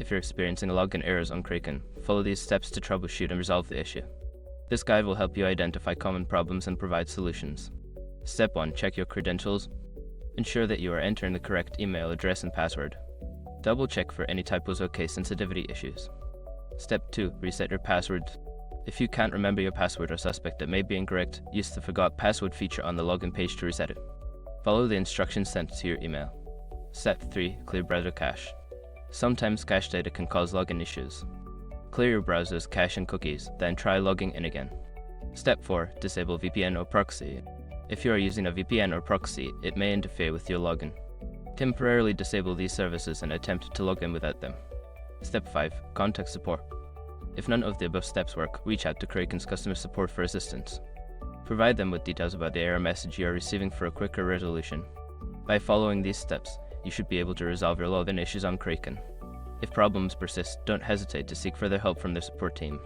If you're experiencing login errors on Kraken, follow these steps to troubleshoot and resolve the issue. This guide will help you identify common problems and provide solutions. Step 1. Check your credentials. Ensure that you are entering the correct email address and password. Double check for any typos or case sensitivity issues. Step 2. Reset your password. If you can't remember your password or suspect it may be incorrect, use the Forgot Password feature on the login page to reset it. Follow the instructions sent to your email. Step 3. Clear browser cache. Sometimes cache data can cause login issues. Clear your browser's cache and cookies, then try logging in again. Step 4. Disable VPN or proxy. If you are using a VPN or proxy, it may interfere with your login. Temporarily disable these services and attempt to log in without them. Step 5. Contact support. If none of the above steps work, reach out to Kraken's customer support for assistance. Provide them with details about the error message you are receiving for a quicker resolution. By following these steps, you should be able to resolve your login issues on Kraken. If problems persist, don't hesitate to seek further help from their support team.